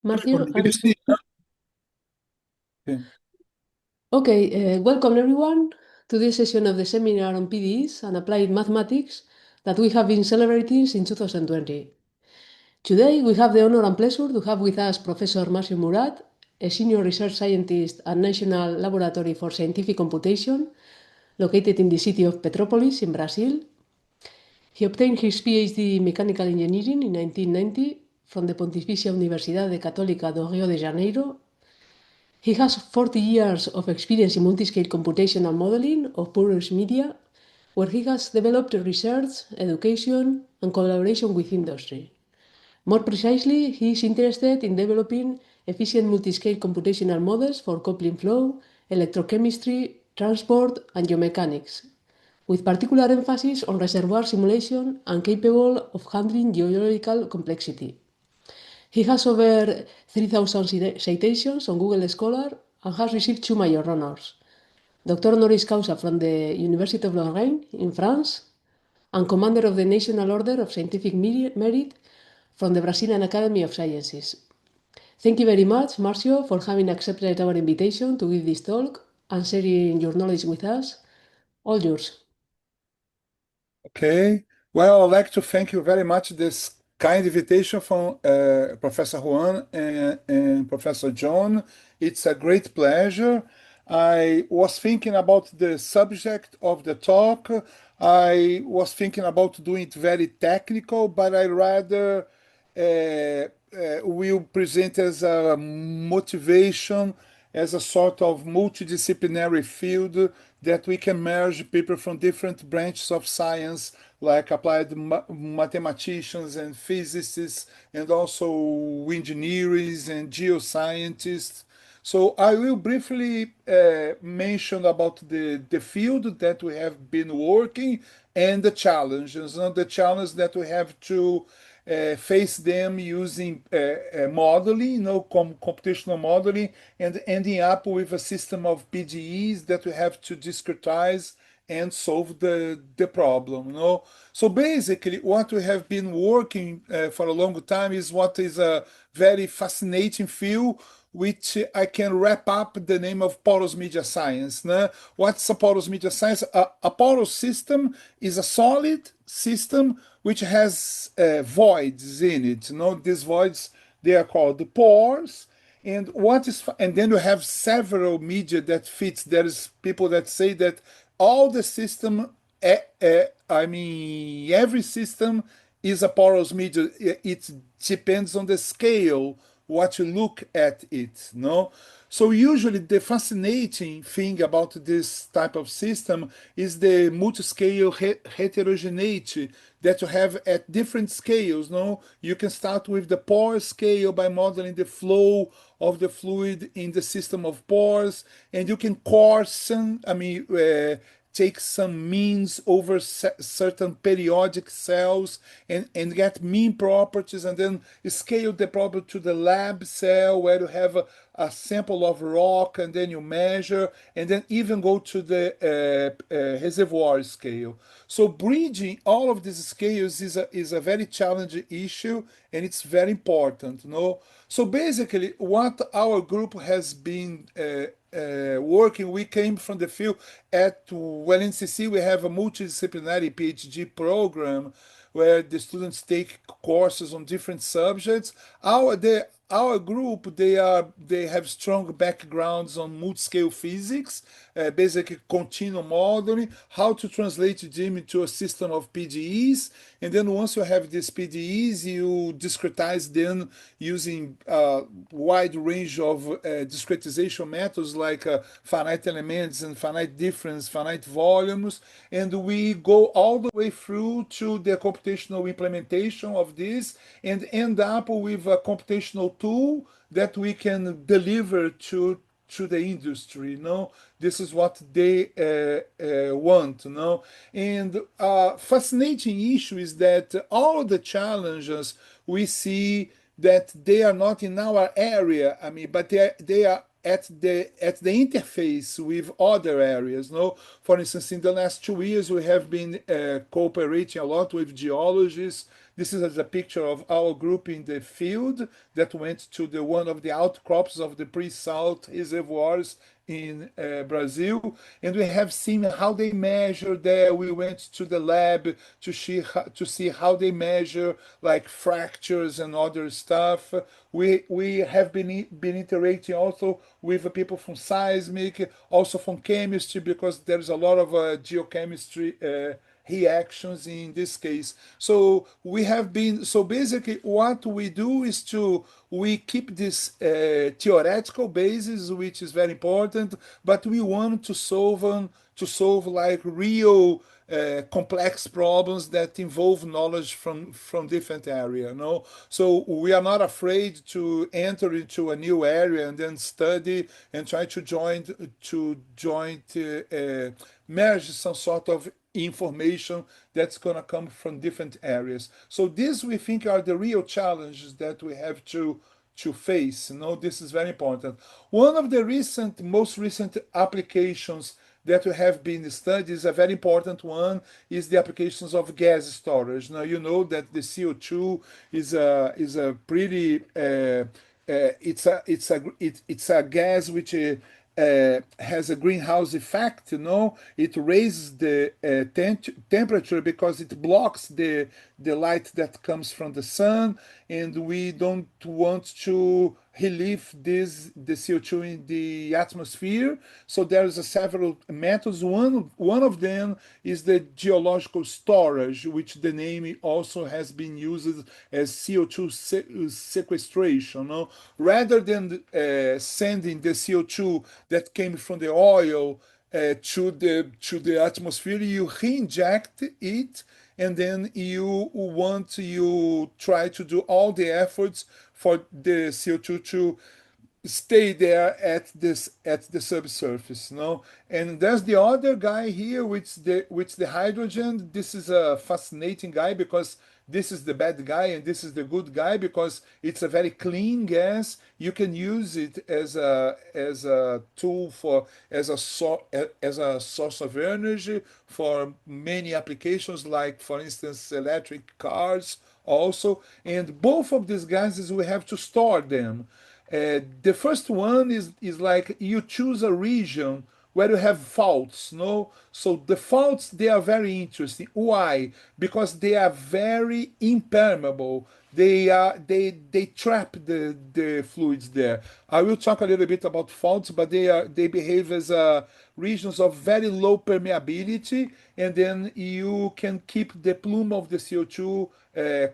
Matthew, Can you see? Okay. okay, welcome everyone to this session of the seminar on PDEs and applied mathematics that we have been celebrating since 2020. Today, we have the honor and pleasure to have with us Professor Marcio Murad, a senior research scientist at National Laboratory for Scientific Computation, located in the city of Petrópolis in Brazil. He obtained his PhD in mechanical engineering in 1990 from the Pontificia Universidade Católica do Rio de Janeiro. He has 40 years of experience in multiscale computational modeling of porous media, where he has developed research, education, and collaboration with industry. More precisely, he is interested in developing efficient multiscale computational models for coupling flow, electrochemistry, transport, and geomechanics, with particular emphasis on reservoir simulation and capable of handling geological complexity. He has over 3,000 citations on Google Scholar and has received two major honors: Doctor honoris causa from the University of Lorraine in France and Commander of the National Order of Scientific Merit from the Brazilian Academy of Sciences. Thank you very much, Marcio, for having accepted our invitation to give this talk and sharing your knowledge with us. All yours. Okay. Well, I'd like to thank you very much this kind invitation from Professor Juan and Professor John. It's a great pleasure. I was thinking about the subject of the talk. I was thinking about doing it very technical, but I rather will present as a motivation, as a sort of multidisciplinary field that we can merge people from different branches of science, like applied mathematicians and physicists, and also engineers and geoscientists. So I will briefly mention about the field that we have been working and the challenges, and the challenge that we have to face them using modeling, computational modeling, and ending up with a system of PDEs that we have to discretize and solve the problem. So basically, what we have been working for a long time is what is a very fascinating field, which I can wrap up the name of porous media science. What's a porous media science? A porous system is a solid system which has voids in it. These voids, they are called the pores. And then you have several media that fits. There is people that say that all the system, every system is a porous media. It depends on the scale what you look at it. No. So usually the fascinating thing about this type of system is the multi-scale heterogeneity that you have at different scales. No, you can start with the pore scale by modeling the flow of the fluid in the system of pores, and you can coarsen, take some means over certain periodic cells and get mean properties, and then scale the problem to the lab cell where you have a sample of rock, and then you measure, and then even go to the reservoir scale. So bridging all of these scales is a very challenging issue, and it's very important. So basically, what our group has been working, we came from the field well, in CC, we have a multidisciplinary PhD program where the students take courses on different subjects. Our group, they have strong backgrounds on multi-scale physics, basically continuum modeling, how to translate them into a system of PDEs, and then once you have these PDEs, you discretize them using a wide range of discretization methods like finite elements and finite difference, finite volumes, and we go all the way through to the computational implementation of this and end up with a computational tool that we can deliver to the industry. This is what they want. And fascinating issue is that all the challenges we see that they are not in our area. But they are at the interface with other areas. For instance, in the last 2 years, we have been cooperating a lot with geologists. This is a picture of our group in the field that went to one of the outcrops of the pre-salt reservoirs in Brazil, and we have seen how they measure there. We went to the lab to see how they measure like fractures and other stuff. We have been interacting also with people from seismic, also from chemistry, because there's a lot of geochemistry reactions in this case. So we have been, so basically what we do is we keep this theoretical basis, which is very important, but we want to solve like real complex problems that involve knowledge from different area. No, so we are not afraid to enter into a new area and then study and try to merge some sort of information that's going to come from different areas. So these we think are the real challenges that we have to face. This is very important. One of the most recent applications that we have been studied is a very important one, is the applications of gas storage. Now you know that the CO2 is a pretty it's a gas which has a greenhouse effect. It raises the temperature because it blocks the light that comes from the sun, and we don't want to release the CO2 in the atmosphere. So there's several methods. One of them is the geological storage, which the name also has been used as CO2 sequestration. Rather than sending the CO2 that came from the oil to the atmosphere, you reinject it, and then you try to do all the efforts for the CO2 to stay there at the subsurface. And there's the other guy here, which the hydrogen. This is a fascinating guy because this is the bad guy and this is the good guy, because it's a very clean gas. You can use it as a tool as a source of energy for many applications, like for instance electric cars also. And both of these gases, we have to store them. The first one is like you choose a region where you have faults. So the faults, they are very interesting. Why? Because they are very impermeable. They trap the fluids there. I will talk a little bit about faults, but they behave as regions of very low permeability, and then you can keep the plume of the CO2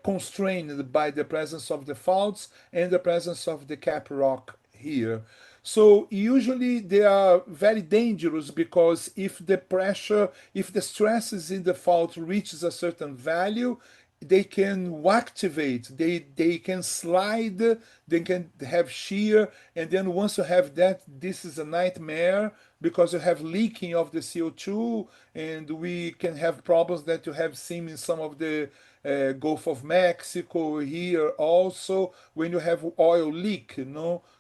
constrained by the presence of the faults and the presence of the cap rock here. So usually they are very dangerous, because if the stresses in the fault reaches a certain value, they can activate, they can slide, they can have shear, and then once you have that, this is a nightmare, because you have leaking of the CO2, and we can have problems that you have seen in some of the Gulf of Mexico here also, when you have oil leak.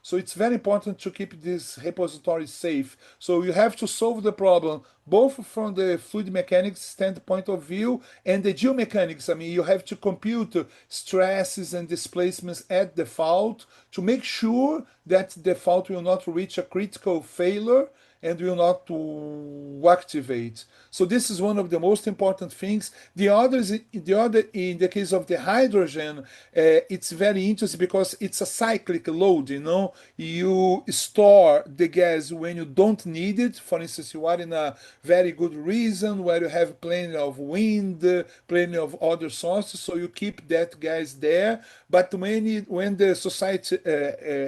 So it's very important to keep this repository safe. So you have to solve the problem both from the fluid mechanics standpoint of view and the geomechanics. I mean, you have to compute stresses and displacements at the fault to make sure that the fault will not reach a critical failure and will not to activate. So this is one of the most important things. The other, in the case of the hydrogen, it's very interesting because it's a cyclic load. You store the gas when you don't need it. For instance, you are in a very good region where you have plenty of wind, plenty of other sources, so you keep that gas there. But when the society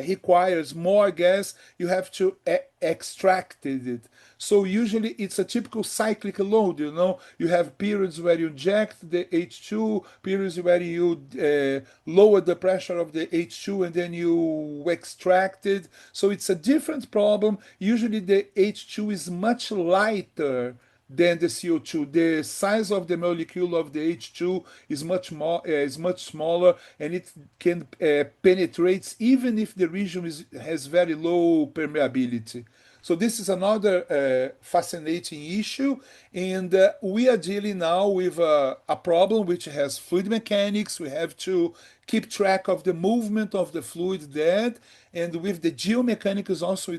requires more gas, you have to extracted it. So usually it's a typical cyclic load. You have periods where you inject the H2, periods where you lower the pressure of the H2 and then you extract it. So it's a different problem. Usually the H2 is much lighter than the CO2. The size of the molecule of the H2 is much smaller, and it can penetrate even if the region has very low permeability. So this is another fascinating issue, and we are dealing now with a problem which has fluid mechanics. We have to keep track of the movement of the fluid there, and with the geomechanics also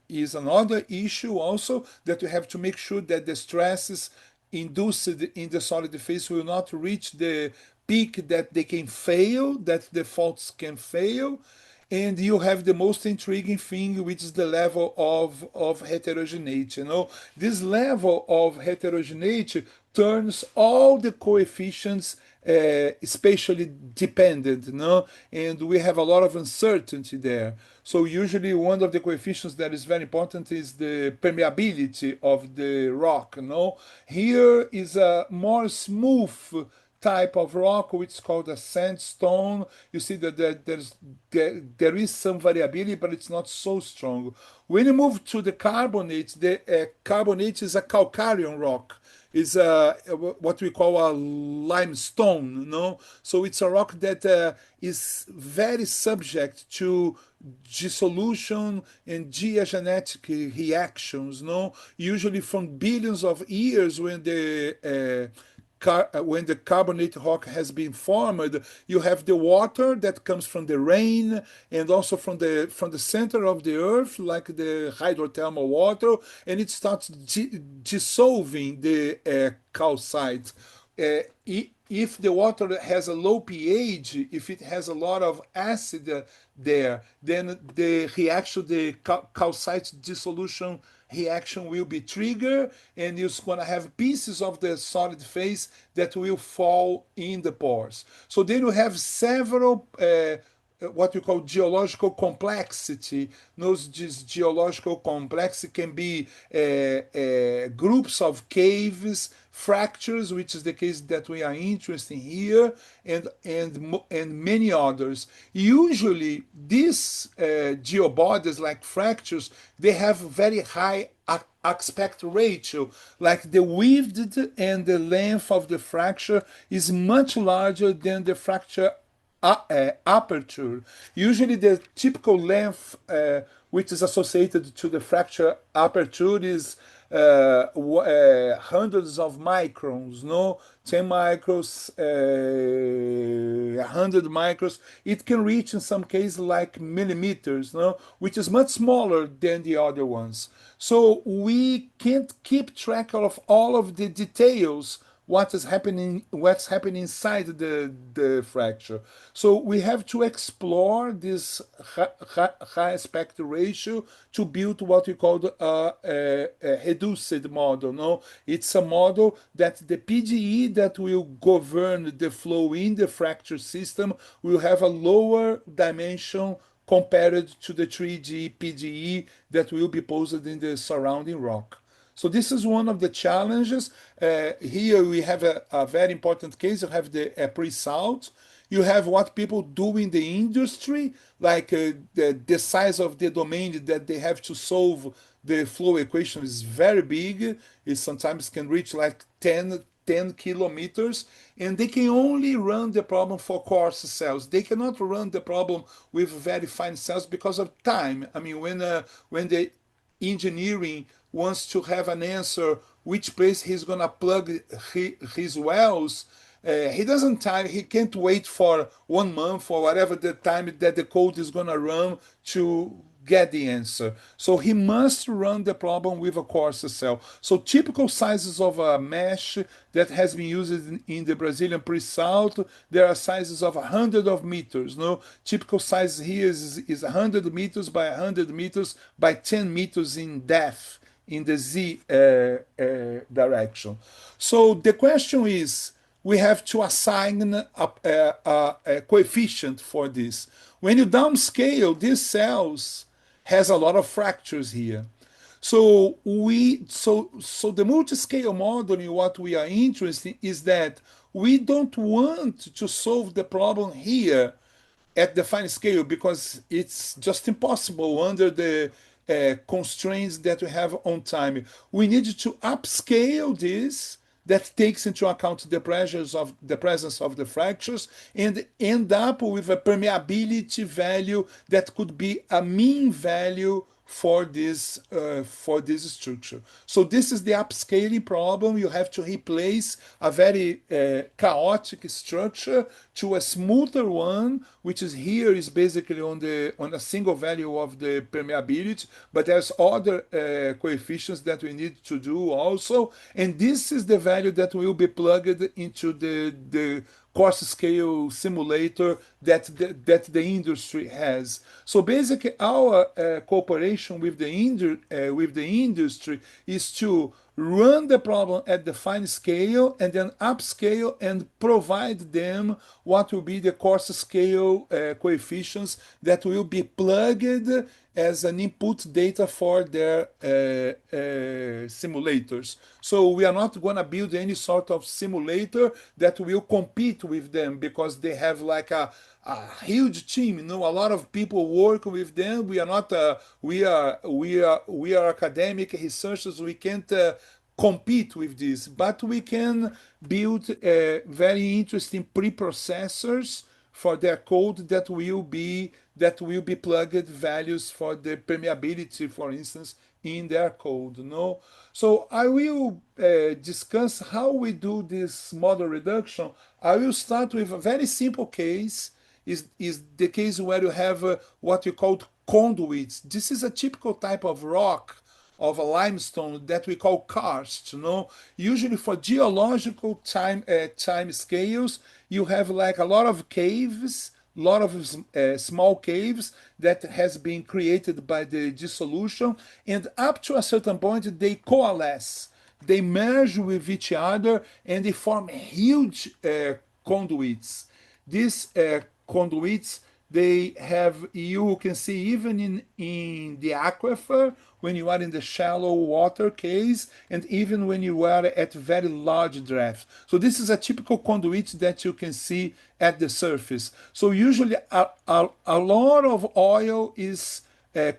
is another issue also, that we have to make sure that the stresses induced in the solid phase will not reach the peak that they can fail, that the faults can fail. And you have the most intriguing thing, which is the level of heterogeneity. This level of heterogeneity turns all the coefficients spatially dependent, and we have a lot of uncertainty there. So usually one of the coefficients that is very important is the permeability of the rock. Here is a more smooth type of rock, which is called a sandstone. You see that there is some variability, but it's not so strong. When you move to the carbonate, the carbonate is a calcareous rock. Is what we call a limestone, So it's a rock that is very subject to dissolution and geogenetic reactions, Usually from billions of years when the carbonate rock has been formed, you have the water that comes from the rain and also from the center of the earth, like the hydrothermal water, and it starts dissolving the calcite. If the water has a low pH, if it has a lot of acid there, then the reaction, the calcite dissolution reaction will be triggered, and you're going to have pieces of the solid phase that will fall in the pores. So then you have several what we call geological complexity. This geological complexity can be groups of caves, fractures, which is the case that we are interested in here, and many others. Usually, these geobodies, like fractures, they have very high aspect ratio, like the width and the length of the fracture is much larger than the fracture aperture. Usually the typical length which is associated to the fracture aperture is hundreds of microns, 10 microns, 100 microns. It can reach in some cases like millimeters, which is much smaller than the other ones. So we can't keep track of all of the details what's happening inside the fracture. So we have to explore this high aspect ratio to build what we call a reduced model. It's a model that the PDE that will govern the flow in the fracture system will have a lower dimension compared to the 3D PDE that will be posed in the surrounding rock. So this is one of the challenges. Here we have a very important case. You have the pre-salt. You have what people do in the industry, like the size of the domain that they have to solve the flow equation is very big. It sometimes can reach like 10 kilometers, and they can only run the problem for coarse cells. They cannot run the problem with very fine cells because of time. I mean, when the engineering wants to have an answer which place he's going to plug his wells, he doesn't time, he can't wait for 1 month or whatever the time that the code is going to run to get the answer. So he must run the problem with a coarse cell. So typical sizes of a mesh that has been used in the Brazilian pre-salt, there are sizes of 100 of meters. Typical size here is 100 meters by 100 meters by 10 meters in depth in the Z direction. So the question is, we have to assign a coefficient for this. When you downscale, these cells has a lot of fractures here. So the multi-scale modeling, what we are interested in is that we don't want to solve the problem here at the fine scale because it's just impossible under the constraints that we have on time. We need to upscale this that takes into account the pressures of the presence of the fractures and end up with a permeability value that could be a mean value for this structure. So this is the upscaling problem. You have to replace a very chaotic structure to a smoother one, which is here is basically on a single value of the permeability, but there's other coefficients that we need to do also, and this is the value that will be plugged into the course scale simulator that the industry has. So basically, our cooperation with the industry is to run the problem at the fine scale and then upscale and provide them what will be the course scale coefficients that will be plugged as an input data for their simulators. So we are not going to build any sort of simulator that will compete with them because they have like a huge team, a lot of people work with them. We are not we are academic researchers. We can't compete with this, but we can build very interesting preprocessors for their code that will be plugged values for the permeability, for instance, in their code. So I will discuss how we do this model reduction. I will start with a very simple case. Is the case where you have what you call conduits. This is a typical type of rock of a limestone that we call karst. Usually for geological time scales, you have like a lot of caves, a lot of small caves that has been created by the dissolution, and up to a certain point they coalesce, they merge with each other, and they form huge conduits. These conduits, they have, you can see even in the aquifer when you are in the shallow water case, and even when you are at very large depth. So this is a typical conduit that you can see at the surface. So usually a lot of oil is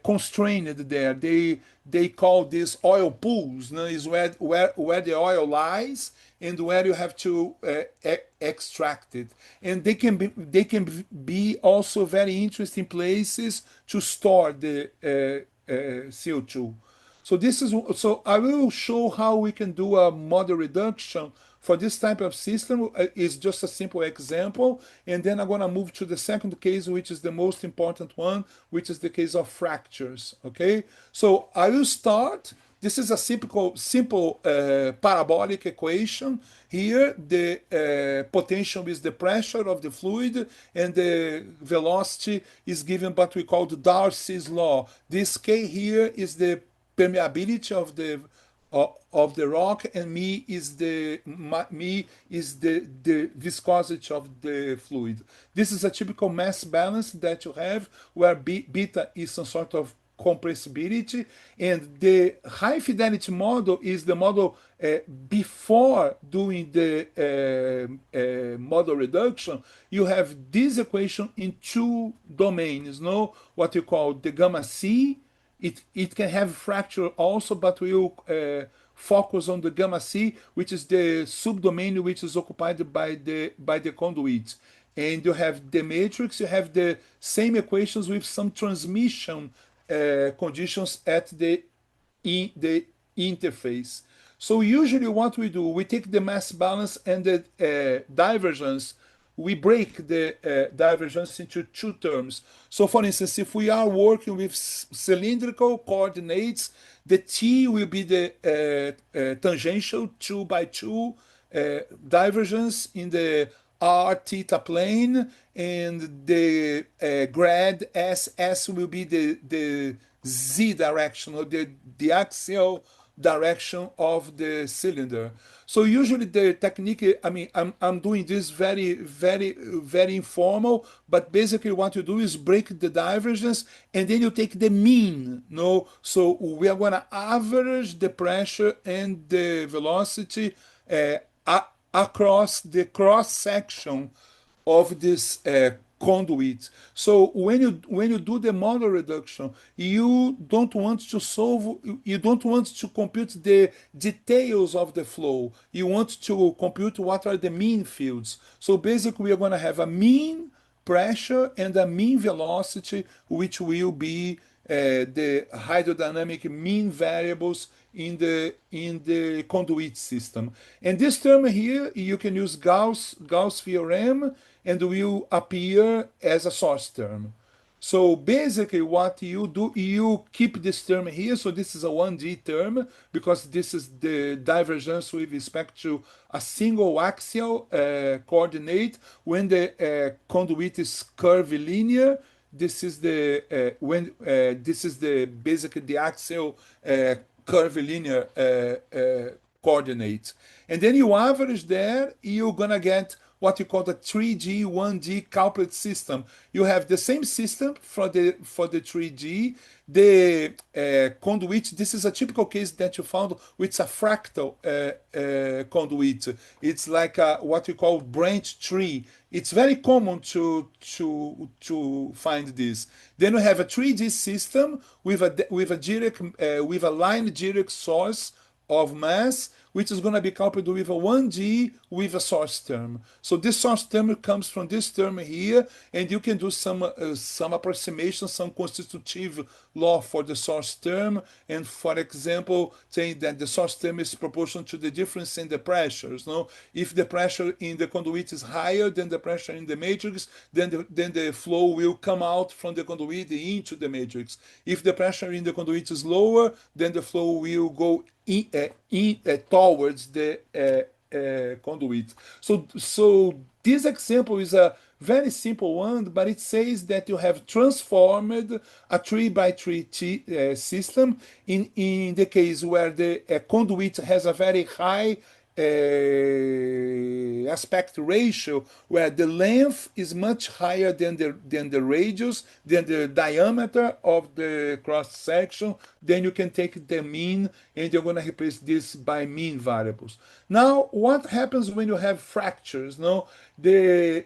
constrained there. They call this oil pools, is where the oil lies and where you have to extract it. And they can be also very interesting places to store the CO2. So I will show how we can do a model reduction for this type of system. Is just a simple example, and then I'm going to move to the second case, which is the most important one, which is the case of fractures. Okay, so I will start. This is a simple parabolic equation. Here, the potential is the pressure of the fluid, and the velocity is given by what we call the Darcy's law. This K here is the permeability of the rock, and me is the viscosity of the fluid. This is a typical mass balance that you have, where beta is some sort of compressibility, and the high fidelity model is the model before doing the model reduction. You have this equation in two domains, what you call the gamma C. It can have fracture also, but we'll focus on the gamma C, which is the subdomain which is occupied by the conduit. And you have the matrix. You have the same equations with some transmission conditions at the interface. So usually what we do, we take the mass balance and the divergence. We break the divergence into two terms. So for instance, if we are working with cylindrical coordinates, the T will be the tangential 2 by 2 divergence in the r theta plane, and the grad S will be the z direction, or the axial direction of the cylinder. So usually the technique, I'm doing this very, very, very informal, but basically what you do is break the divergence, and then you take the mean. So we are going to average the pressure and the velocity across the cross section of this conduit. So when you do the model reduction, you don't want to compute the details of the flow. You want to compute what are the mean fields. So basically, we are going to have a mean pressure and a mean velocity, which will be the hydrodynamic mean variables in the conduit system. And this term here, you can use Gauss theorem, and will appear as a source term. So basically what you do, you keep this term here. So this is a 1D term because this is the divergence with respect to a single axial coordinate when the conduit is curvilinear. This is the this is the basically the axial curvilinear coordinate. And then you average there, you're gonna get what you call the 3D, 1D couplet system. You have the same system for the 3D. The conduit, this is a typical case that you found, which is a fractal conduit. It's like what you call branch tree. It's very common to find this. Then we have a 3D system with a Dirac, with a line Dirac source of mass, which is going to be coupled with a 1D with a source term. So this source term comes from this term here, and you can do some approximation, some constitutive law for the source term. And for example, saying that the source term is proportional to the difference in the pressures. No, if the pressure in the conduit is higher than the pressure in the matrix, then the flow will come out from the conduit into the matrix. If the pressure in the conduit is lower, then the flow will go towards the conduit. So this example is a very simple one, but it says that you have transformed a 3x3 system in the case where the conduit has a very high aspect ratio, where the length is much higher than the radius, than the diameter of the cross section. Then you can take the mean, and you're going to replace this by mean variables. Now, what happens when you have fractures? No, the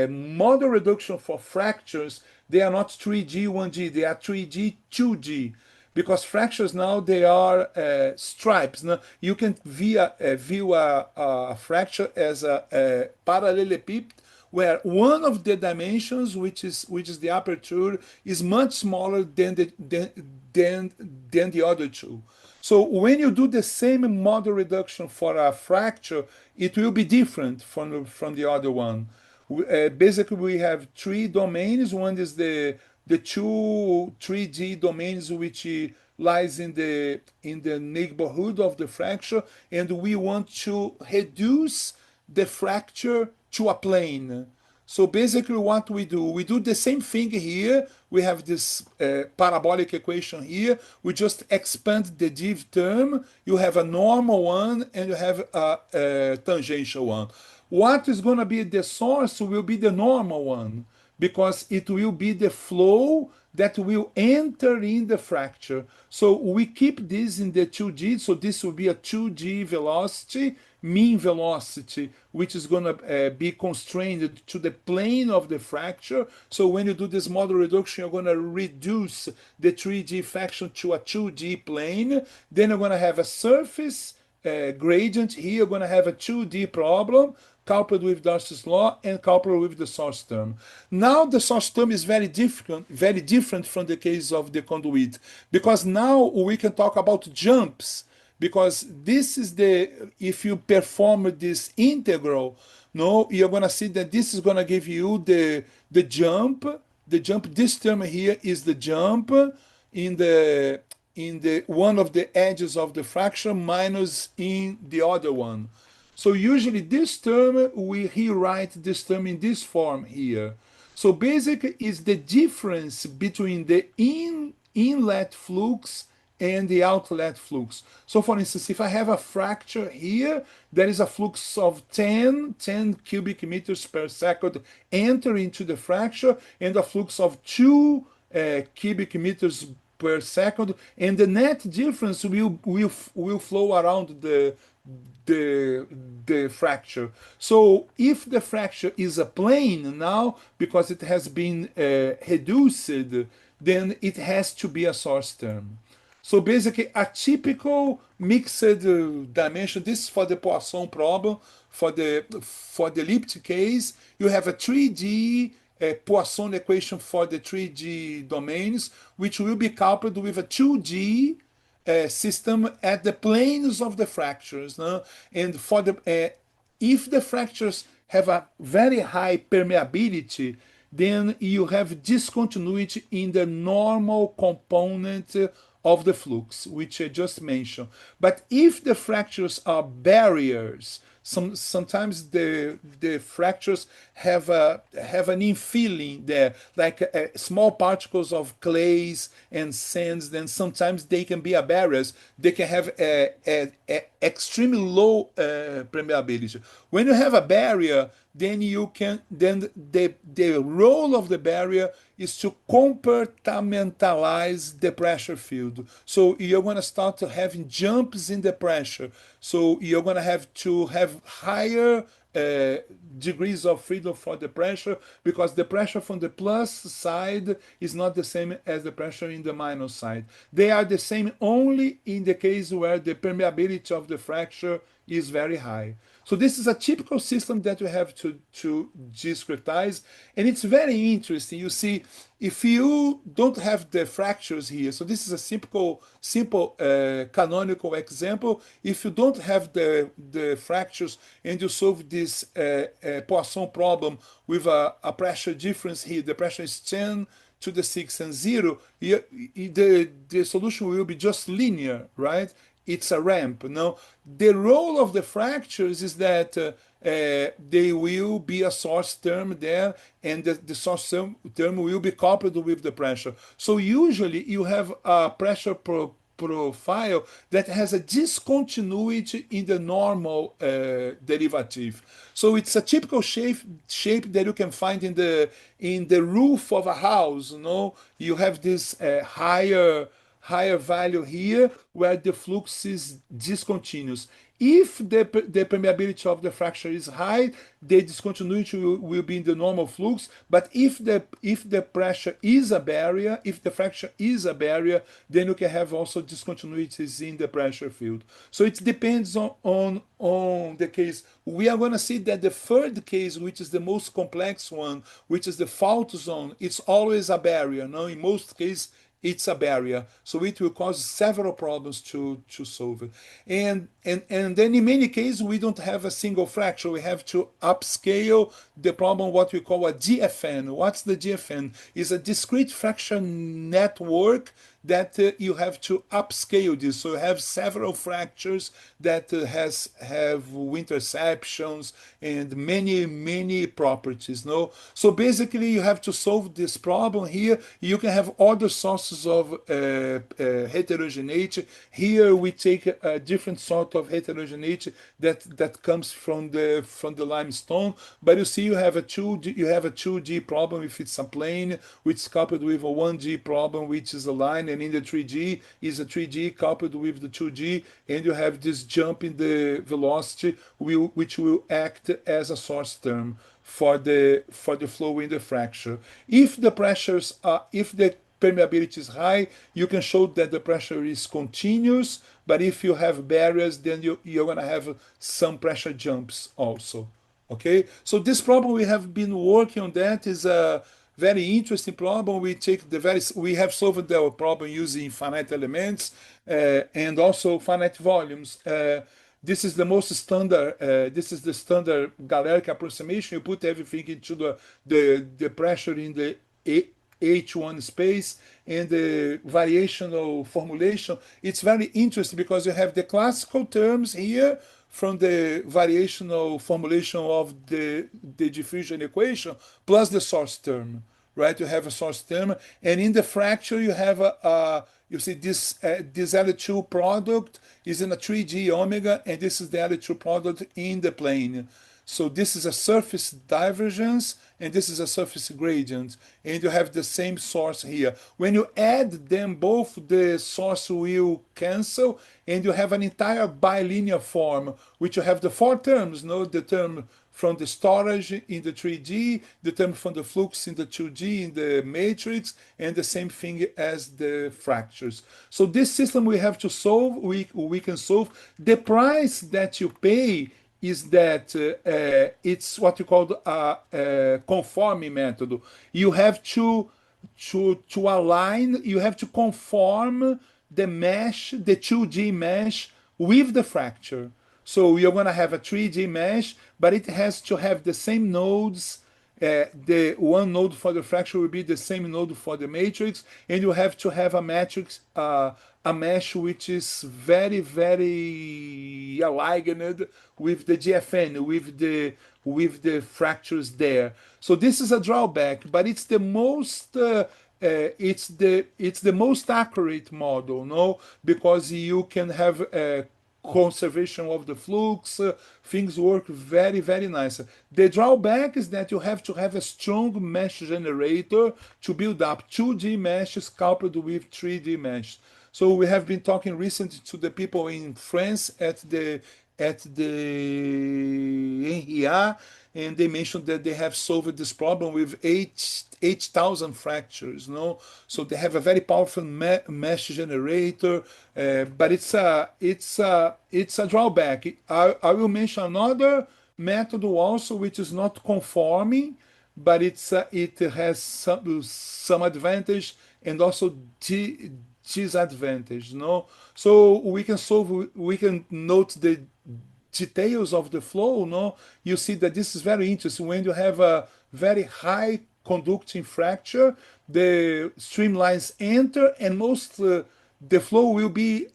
model reduction for fractures, they are not 3D 1D, they are 3D 2D. Because fractures now, they are stripes. Now, you can view a fracture as a parallelepiped, where one of the dimensions, which is the aperture, is much smaller than the other two. So when you do the same model reduction for a fracture, it will be different from the other one. Basically, we have three domains. One is the two 3D domains which lies in the neighborhood of the fracture, and we want to reduce the fracture to a plane. So basically what we do the same thing here. We have this parabolic equation here. We just expand the div term. You have a normal one and you have a tangential one. What is going to be the source will be the normal one, because it will be the flow that will enter in the fracture. So we keep this in the 2D, so this will be a 2D velocity, mean velocity, which is going to be constrained to the plane of the fracture. So when you do this model reduction, you're going to reduce the 3D fraction to a 2D plane. Then you're going to have a surface gradient here. You're going to have a 2D problem, coupled with Darcy's law and coupled with the source term. Now the source term is very different from the case of the conduit, because now we can talk about jumps, because this is if you perform this integral, no, you're going to see that this is going to give you the jump. This term here is the jump in the one of the edges of the fraction minus in the other one. So usually this term, we rewrite this term in this form here. So basically is the difference between the inlet flux and the outlet flux. So for instance, if I have a fracture here, there is a flux of 10 cubic meters per second enter into the fracture, and a flux of 2 cubic meters per second, and the net difference will flow around the fracture. So if the fracture is a plane now, because it has been reduced, then it has to be a source term. So basically a typical mixed dimension, this is for the Poisson problem. For the elliptic case, you have a 3D Poisson equation for the 3D domains, which will be coupled with a 2D system at the planes of the fractures. No? And for the if the fractures have a very high permeability, then you have discontinuity in the normal component of the flux, which I just mentioned. But if the fractures are barriers, sometimes the fractures have an infilling there, like small particles of clays and sands. Then sometimes they can be a barriers. They can have extremely low permeability. When you have a barrier, then the role of the barrier is to compartmentalize the pressure field. So you're going to start to having jumps in the pressure. So you're going to have higher degrees of freedom for the pressure, because the pressure from the plus side is not the same as the pressure in the minus side. They are the same only in the case where the permeability of the fracture is very high. So this is a typical system that you have to discretize, and it's very interesting. You see, if you don't have the fractures here, so this is a simple canonical example. If you don't have the fractures and you solve this Poisson problem with a pressure difference here, the pressure is 10 to the 6 and 0, the solution will be just linear, right? It's a ramp. No, the role of the fractures is that they will be a source term there, and the source term will be coupled with the pressure. So usually you have a pressure profile that has a discontinuity in the normal derivative. So it's a typical shape that you can find in the roof of a house. You have this higher value here where the flux is discontinuous. If the permeability of the fracture is high, the discontinuity will be in the normal flux. But if the pressure is a barrier, if the fracture is a barrier, then you can have also discontinuities in the pressure field. So it depends on the case. We are going to see that the third case, which is the most complex one, which is the fault zone, it's always a barrier. No, in most cases, it's a barrier, so it will cause several problems to solve it. And then in many cases we don't have a single fracture. We have to upscale the problem, what we call a DFN. What's the DFN? It's a discrete fracture network that you have to upscale this. So you have several fractures that have interceptions and many properties. No, so basically you have to solve this problem here. You can have other sources of heterogeneity. Here we take a different sort of heterogeneity that comes from the limestone. But you see, you have a 2D problem if it's a plane, which is coupled with a 1D problem, which is a line. And in the 3D is a 3D coupled with the 2D, and you have this jump in the velocity which will act as a source term for the flow in the fracture. If the pressures are, if the permeability is high, you can show that the pressure is continuous. But if you have barriers, then you're going to have some pressure jumps also. Okay, so this problem we have been working on, that is a very interesting problem. We have solved the problem using finite elements and also finite volumes. This is the most standard. This is the standard Galerk approximation. You put everything into the pressure in the H1 space and the variational formulation. It's very interesting because you have the classical terms here from the variational formulation of the diffusion equation plus the source term, right? You have a source term, and in the fracture you have you see this L2 product is in a 3D omega, and this is the L2 product in the plane. So this is a surface divergence, and this is a surface gradient, and you have the same source here. When you add them both, the source will cancel, and you have an entire bilinear form, which you have the four terms, the term from the storage in the 3D, the term from the flux in the 2D in the matrix, and the same thing as the fractures. So this system we have to solve, we can solve. The price that you pay is that it's what you call a conforming method. You have to align, you have to conform the mesh, the 2D mesh with the fracture. So you're going to have a 3D mesh, but it has to have the same nodes. The one node for the fracture will be the same node for the matrix, and you have to have a matrix, a mesh which is very, very aligned with the GFN, with the fractures there. So this is a drawback, but it's the most it's the most accurate model, no, because you can have conservation of the flux, things work very, very nice. The drawback is that you have to have a strong mesh generator to build up 2D meshes coupled with 3D mesh. So we have been talking recently to the people in France at the NRIA, and they mentioned that they have solved this problem with 8,000 fractures. No, so they have a very powerful mesh generator, but it's a drawback. I will mention another method also, which is not conforming, but it has some advantage and also disadvantage. No, so we can note the details of the flow. No, you see that this is very interesting. When you have a very high conducting fracture, the streamlines enter, and most the flow will be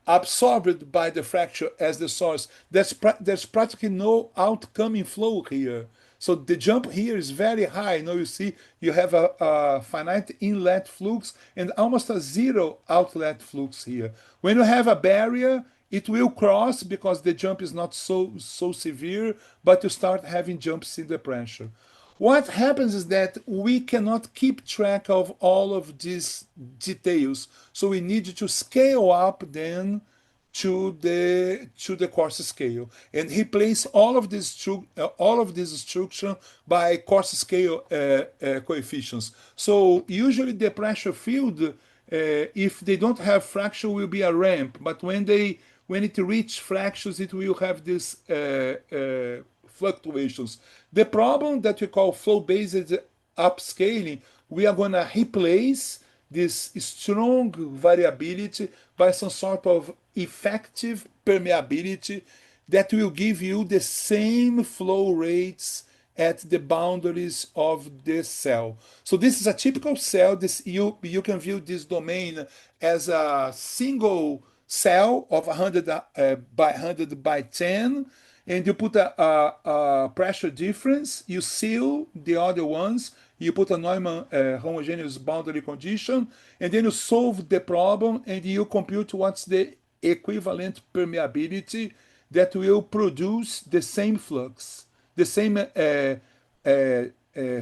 absorbed by the fracture as the source. There's practically no outcoming flow here. So the jump here is very high. Now you see you have a finite inlet flux and almost a zero outlet flux here. When you have a barrier, it will cross because the jump is not so severe, but you start having jumps in the pressure. What happens is that we cannot keep track of all of these details, so we need to scale up then to the coarse scale and replace all of this structure by coarse scale coefficients. So usually the pressure field, if they don't have fracture, will be a ramp, but when it reaches fractures, it will have these fluctuations. The problem that we call flow-based upscaling, we are going to replace this strong variability by some sort of effective permeability that will give you the same flow rates at the boundaries of the cell. So this is a typical cell. You can view this domain as a single cell of 100 by 100 by 10, and you put a pressure difference, you seal the other ones, you put a Neumann homogeneous boundary condition, and then you solve the problem and you compute what's the equivalent permeability that will produce the same flux, the same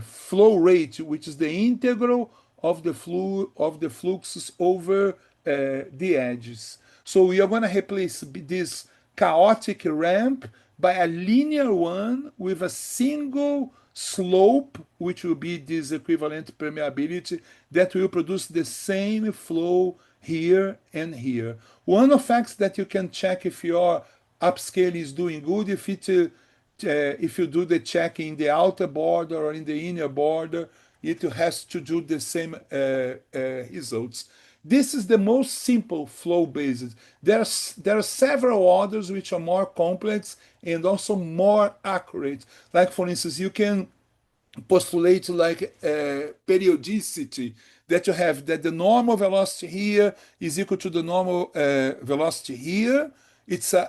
flow rate, which is the integral of the fluxes over the edges. So we are going to replace this chaotic ramp by a linear one with a single slope, which will be this equivalent permeability that will produce the same flow here and here. One of the facts that you can check if your upscale is doing good, if you do the check in the outer border or in the inner border, it has to do the same results. This is the most simple flow-based. There are several others which are more complex and also more accurate. Like, for instance, you can postulate like periodicity, that you have that the normal velocity here is equal to the normal velocity here. It's a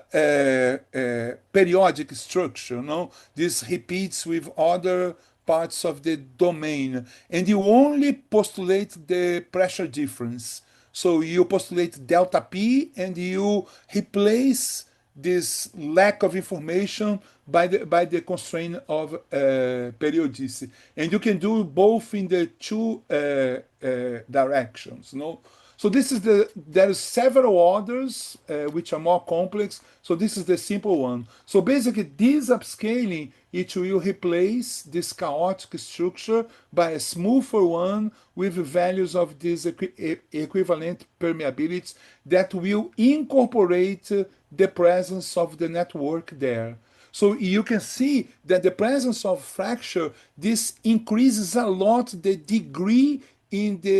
periodic structure. No, this repeats with other parts of the domain, and you only postulate the pressure difference. So you postulate delta P, and you replace this lack of information by the constraint of periodicity, and you can do both in the two directions. No, So there is several orders which are more complex. So this is the simple one. So basically this upscaling, it will replace this chaotic structure by a smoother one with values of these equivalent permeabilities that will incorporate the presence of the network there. So you can see that the presence of fracture, this increases a lot the degree in the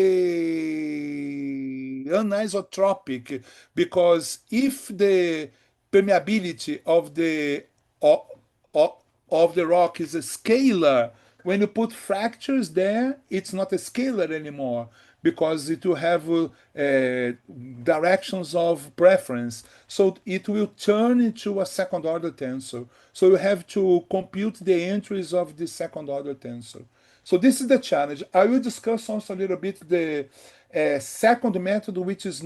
anisotropic, because if the permeability of, of the rock is a scalar, when you put fractures there, it's not a scalar anymore because it will have directions of preference. So it will turn into a second order tensor. So you have to compute the entries of the second order tensor. So this is the challenge. I will discuss also a little bit the second method, which is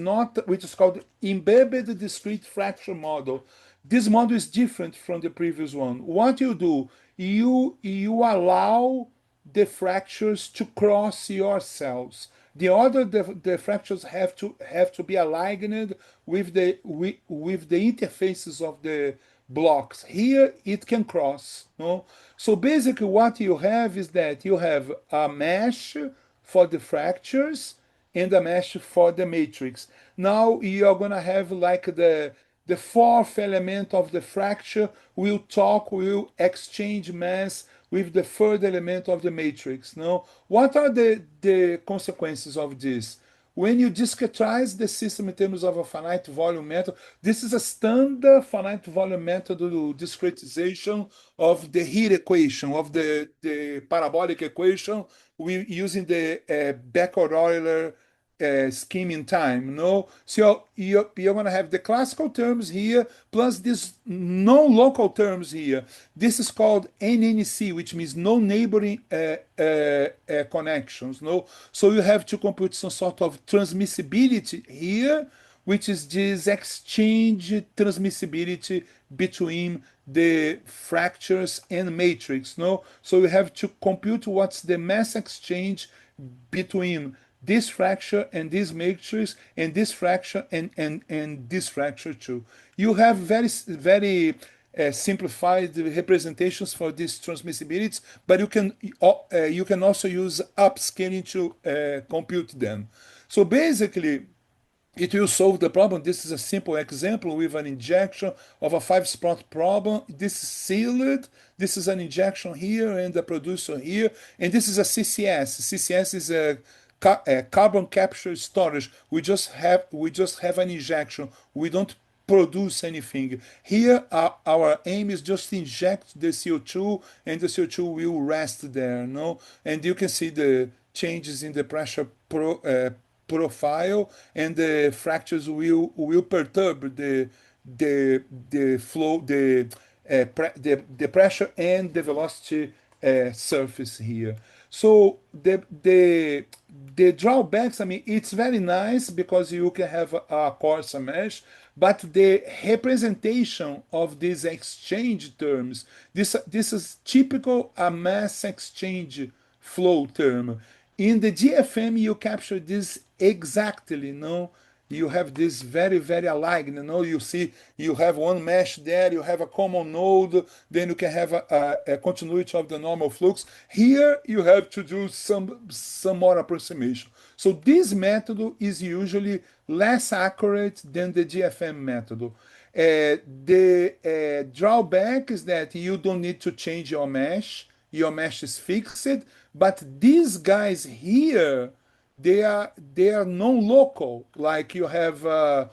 called embedded discrete fracture model. This model is different from the previous one. What you do, you allow the fractures to cross your cells. The order the fractures have to be aligned with the interfaces of the blocks. Here it can cross. No? So basically what you have is that you have a mesh for the fractures and a mesh for the matrix. Now you're gonna have like the fourth element of the fracture will exchange mass with the third element of the matrix. Now, what are the consequences of this? When you discretize the system in terms of a finite volume method, this is a standard finite volume method discretization of the heat equation, of the parabolic equation, using the Becker-Euler scheme in time. No, so you're going to have the classical terms here plus these non-local terms here. This is called NNC, which means no neighboring connections. No, so you have to compute some sort of transmissibility here, which is this exchange transmissibility between the fractures and matrix. No, so you have to compute what's the mass exchange between this fracture and this matrix and this fracture and this fracture too. You have very simplified representations for these transmissibilities, but you can also use upscaling to compute them. So basically, it will solve the problem. This is a simple example with an injection of a 5-spot problem. This is sealed. This is an injection here and a producer here. And this is a CCS. CCS is a carbon capture storage. We just have an injection. We don't produce anything. Here, our aim is just to inject the CO2, and the CO2 will rest there. No, and you can see the changes in the pressure profile, and the fractures will perturb the flow, the pressure and the velocity surface here. So the drawbacks, I mean, it's very nice because you can have a coarser mesh, but the representation of these exchange terms, this is typical a mass exchange flow term. In the GFM, you capture this exactly, no? You have this very aligned, you see, you have one mesh there, you have a common node, then you can have a continuity of the normal flux. Here, you have to do some more approximation. So this method is usually less accurate than the GFM method. The drawback is that you don't need to change your mesh is fixed, but these guys here, they are non-local. Like you have a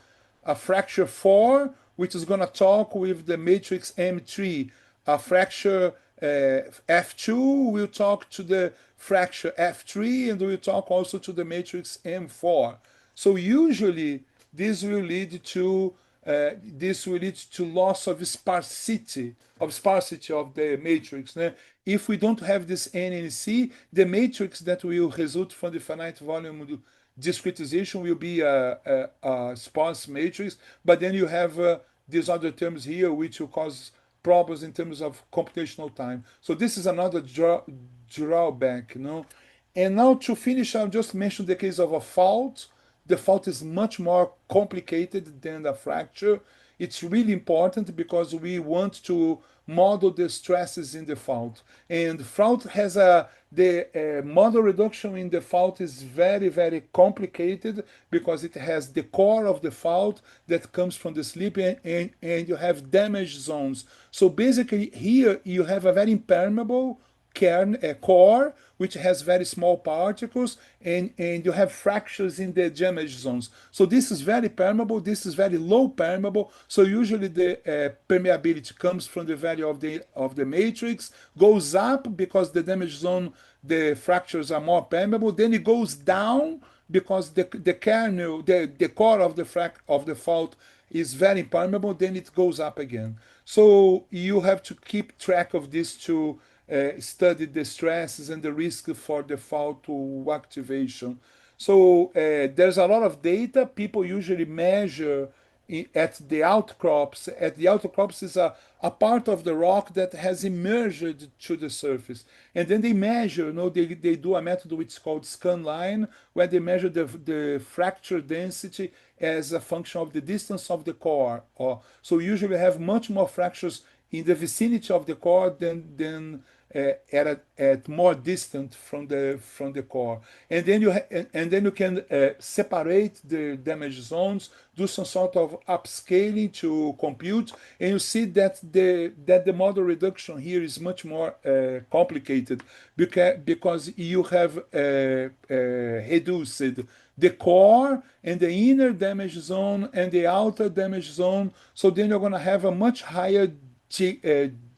fracture 4, which is going to talk with the matrix M3. A fracture F2 will talk to the fracture F3, and will talk also to the matrix M4. So usually this will lead to loss of sparsity of the matrix. Né? If we don't have this NNC, the matrix that will result from the finite volume discretization will be a sparse matrix, but then you have these other terms here which will cause problems in terms of computational time. So this is another drawback. And now to finish, I'll just mention the case of a fault. the fault is much more complicated than the fracture. It's really important because we want to model the stresses in the fault. And fault has the model reduction in the fault is very, very complicated because it has the core of the fault that comes from the slip, and you have damage zones. So basically here you have a very impermeable core, which has very small particles, and you have fractures in the damage zones. So this is very permeable, this is very low permeable. So usually the permeability comes from the value of the matrix, goes up because the damage zone, the fractures are more permeable, then it goes down because the kernel, the core of the fault is very impermeable, then it goes up again. So you have to keep track of this to study the stresses and the risk for the fault to activation. So there's a lot of data. People usually measure at the outcrops. At the outcrops is a part of the rock that has emerged to the surface. And then they measure, they do a method which is called scan line, where they measure the fracture density as a function of the distance of the core. So usually have much more fractures in the vicinity of the core than at more distant from the core, and then you can separate the damage zones, do some sort of upscaling to compute, and you see that the model reduction here is much more complicated because you have reduced the core and the inner damage zone and the outer damage zone. So then you're going to have a much higher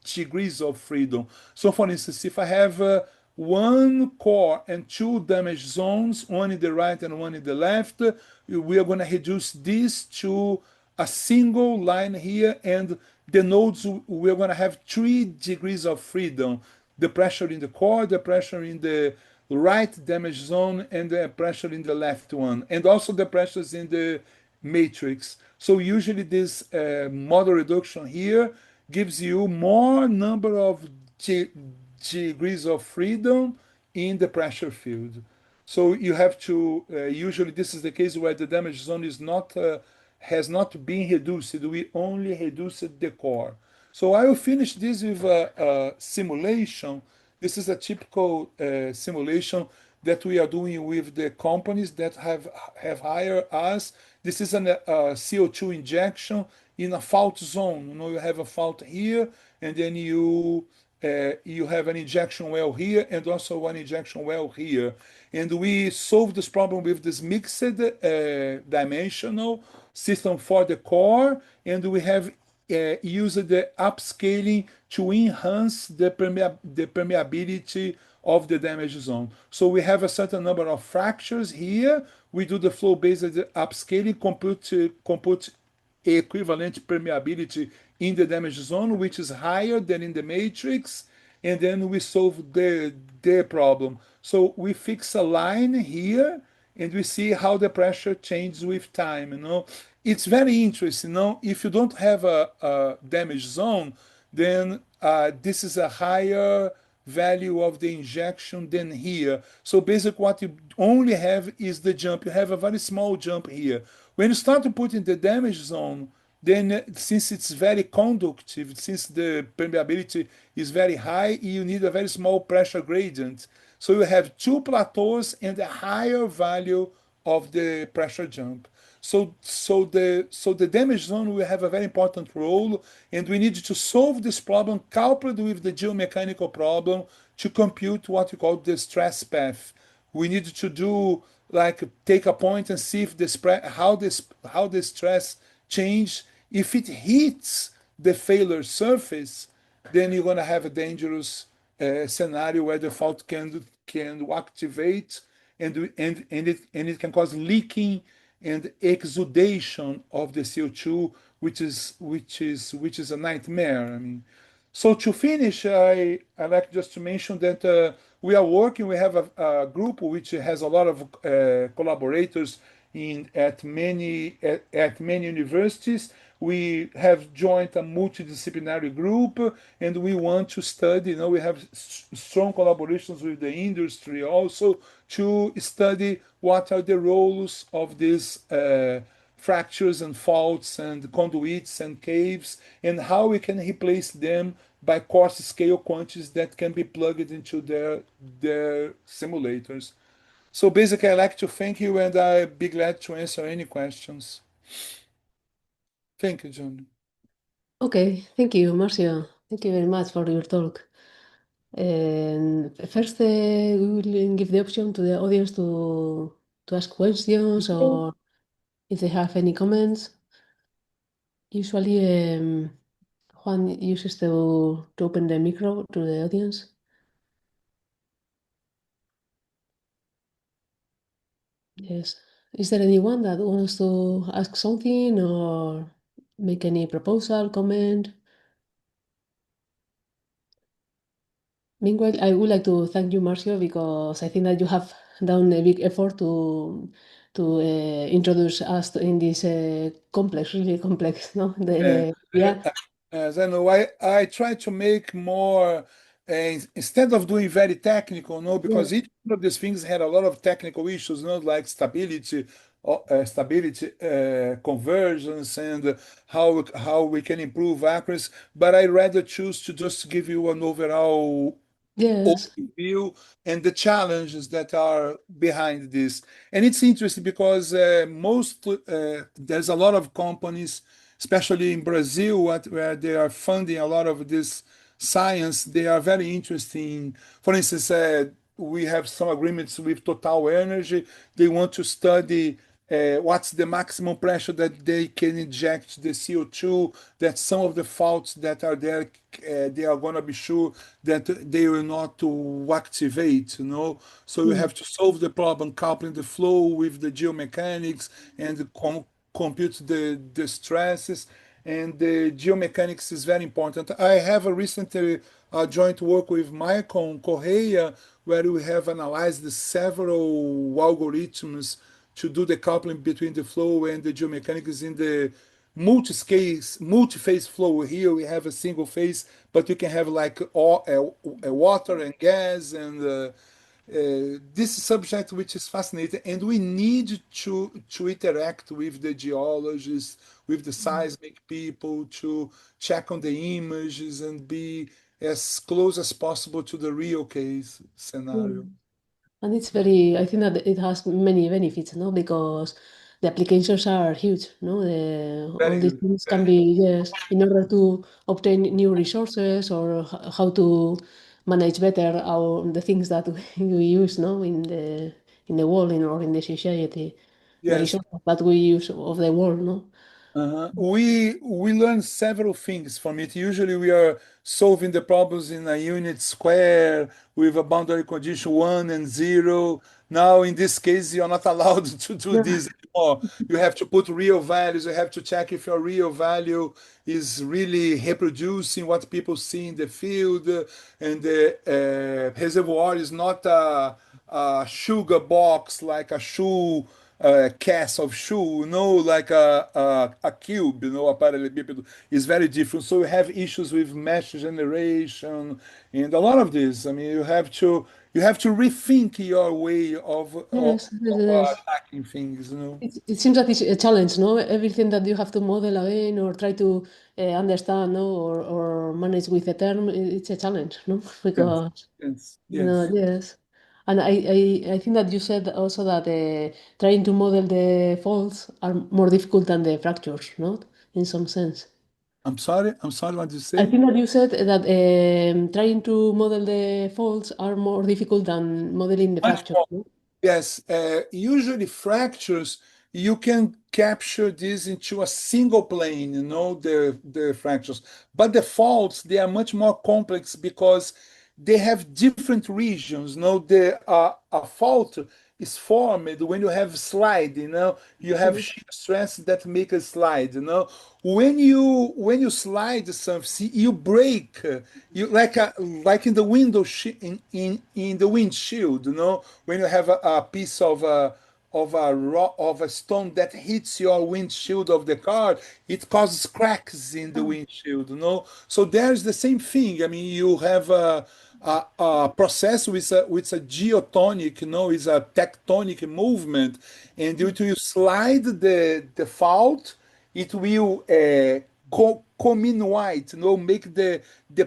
degrees of freedom. So for instance, if I have one core and two damage zones, one in the right and one in the left, we are going to reduce this to a single line here, and the nodes, we're going to have 3 degrees of freedom. The pressure in the core, the pressure in the right damage zone, and the pressure in the left one, and also the pressures in the matrix. So usually this model reduction here gives you more number of degrees of freedom in the pressure field. So you have to, usually this is the case where the damage zone is not has not been reduced. We only reduced the core. So I will finish this with a simulation. This is a typical simulation that we are doing with the companies that have hired us. This is a CO2 injection in a fault zone. You have a fault here, and then you have an injection well here, and also one injection well here. And we solve this problem with this mixed dimensional system for the core, and we have used the upscaling to enhance the permeability of the damage zone. So we have a certain number of fractures here. We do the flow-based upscaling, compute equivalent permeability in the damage zone, which is higher than in the matrix, and then we solve the problem. So we fix a line here, and we see how the pressure changes with time. It's very interesting. If you don't have a damage zone, then this is a higher value of the injection than here. So basically what you only have is the jump. You have a very small jump here. When you start to put in the damage zone, then since it's very conductive, since the permeability is very high, you need a very small pressure gradient. So you have 2 plateaus and a higher value of the pressure jump. So the damage zone will have a very important role, and we need to solve this problem coupled with the geomechanical problem to compute what we call the stress path. We need to do take a point and see if how the stress change. If it hits the failure surface, then you're going to have a dangerous scenario where the fault can activate, and it can cause leaking and exudation of the CO2, which is a nightmare. So to finish, I like just to mention that we are working. We have a group which has a lot of collaborators at many universities. we have joined a multidisciplinary group, and we want to study. We have strong collaborations with the industry also to study what are the roles of these fractures and faults and conduits and caves, and how we can replace them by coarse scale quantities that can be plugged into their simulators. So basically, I'd like to thank you, and I'd be glad to answer any questions. Thank you, John. Okay, thank you, Marcio. Thank you very much for your talk. And first, we will give the option to the audience to ask questions or if they have any comments. Usually, Juan uses to open the micro to the audience. Yes. Is there anyone that wants to ask something or make any proposal, comment? Meanwhile, I would like to thank you, Marcio, because I think that you have done a big effort to introduce us in this complex, really complex, no? Yeah. Yeah, As I know, I try to make more, instead of doing very technical, no, yeah, because each one of these things had a lot of technical issues, no, like stability, conversions, and how we can improve accuracy. But I rather choose to just give you an overall yes, overview and the challenges that are behind this. And it's interesting because there's a lot of companies, especially in Brazil, where they are funding a lot of this science. They are very interesting. For instance, we have some agreements with Total Energy. They want to study what's the maximum pressure that they can inject the CO2, that some of the faults that are there, they are going to be sure that they will not to activate, So you mm, have to solve the problem, coupling the flow with the geomechanics and compute the stresses. And the geomechanics is very important. I have a recent joint work with Michael Correia, where we have analyzed several algorithms to do the coupling between the flow and the geomechanics in the multi-phase flow. Here we have a single phase, but you can have like water and gas, and this subject which is fascinating, and we need to interact with the geologists, with the seismic people, to check on the images and be as close as possible to the real case scenario. mm. And it's very, I think that it has many benefits, no? Because the applications are huge, no? Very All these good. things can be, yes, in order to obtain new resources or how to manage better the things that we use, no? In the world or in the society, the Yes. resources that we use of the world, no? We learn several things from it. Usually, we are solving the problems in a unit square with a boundary condition 1 and 0. Now, in this case, you're not allowed to do Yeah. this anymore. You have to put real values. You have to check if your real value is really reproducing what people see in the field, and the reservoir is not a sugar box like a shoe cast of shoe, like a cube, a parallelepiped is very different. So you have issues with mesh generation and a lot of this. I mean, you have to rethink your way Yes, yes, yes. attacking things. It seems that it's a challenge, no? Everything that you have to model again or try to understand, no, or manage with a term, it's a challenge, no? Yes, Because, yes, yes. yes. And I think that you said also that trying to model the faults are more difficult than the fractures, no? In some sense. I'm sorry, what did you I say? think that you said that trying to model the faults are more difficult than modeling the Much fractures, more. no? Yes, usually fractures, you can capture this into a single plane, the fractures. But the faults, they are much more complex because they have different regions. A fault is formed when you have slide, you have Mhm. shear stress that make a slide. When you slide something, you break, you like in the window in the windshield, when you have a piece of of a stone that hits your windshield of the car, it causes cracks in the Ah, windshield, you know. So there's the same thing. I mean, you have a process with a geotonic, you know, is a tectonic movement, and it will slide the fault. It will comminuate, you know, make the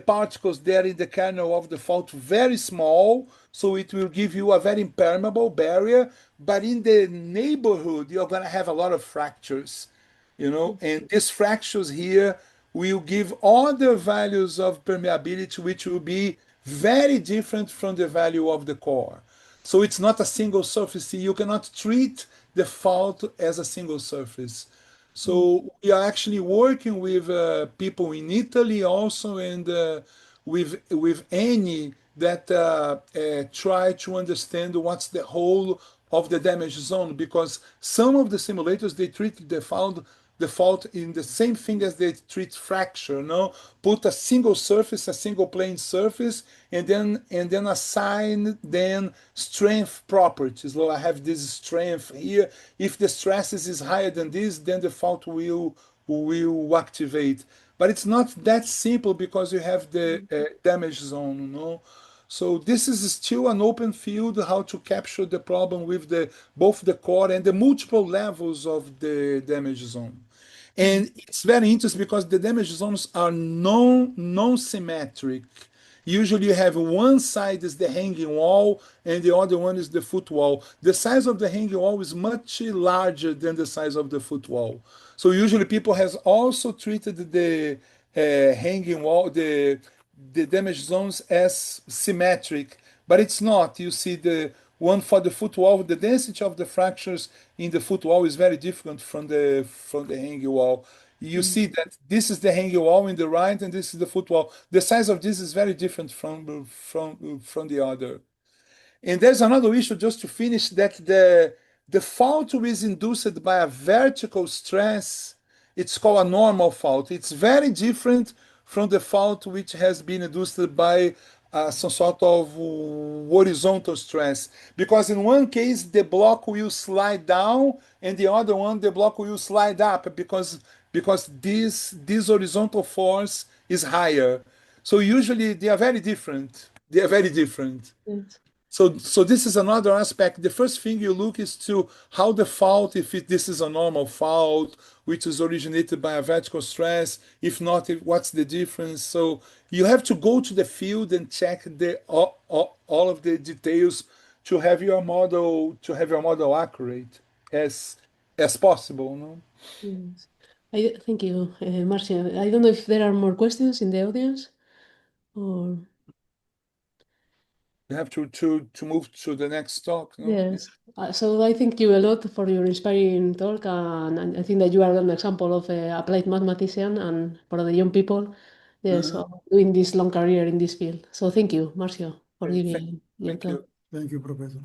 particles there in the kernel of the fault very small, so it will give you a very impermeable barrier. But in the neighborhood, you're going to have a lot of fractures, you know, and these fractures here will give other values of permeability, which will be very different from the value of the core. So it's not a single surface. You cannot treat the fault as a single surface. mm, So we are actually working with people in Italy also, and with any that try to understand what's the whole of the damage zone, because some of the simulators they treat the fault in the same thing as they treat fracture. No, put a single surface, a single plane surface, and then assign then strength properties. So I have this strength here. If the stresses is higher than this, then the fault will activate. But it's not that simple because you have the damage zone, you know. So this is still an open field how to capture the problem with the both the core and the multiple levels of the damage zone. mm, And it's very interesting because the damage zones are non-symmetric. Usually you have one side is the hanging wall and the other one is the foot wall. The size of the hanging wall is much larger than the size of the foot wall. So usually people has also treated the hanging wall, the damage zones as symmetric, but it's not. You see the one for the foot wall, the density of the fractures in the foot wall is very different from the hanging wall. You mm, see that this is the hanging wall in the right, and this is the foot wall. The size of this is very different from the other. And there's another issue just to finish that the fault is induced by a vertical stress. It's called a normal fault. It's very different from the fault which has been induced by some sort of horizontal stress. Because in one case, the block will slide down, and the other one, the block will slide up because this horizontal force is higher. So usually they are very different. They are very different. yes. So this is another aspect. The first thing you look is to how the fault, if this is a normal fault, which is originated by a vertical stress. If not, what's the difference? So you have to go to the field and check all of the details to have your model accurate as possible. No? Yes. Thank you, Marcia. I don't know if there are more questions in the audience or You have to move to the next talk. No? yes. So I thank you a lot for your inspiring talk, and I think that you are an example of a applied mathematician and for the young people, yes, Uh-huh. of doing this long career in this field. So thank you, Marcio, for Okay. Thank, giving your thank talk. you. Thank you, Professor.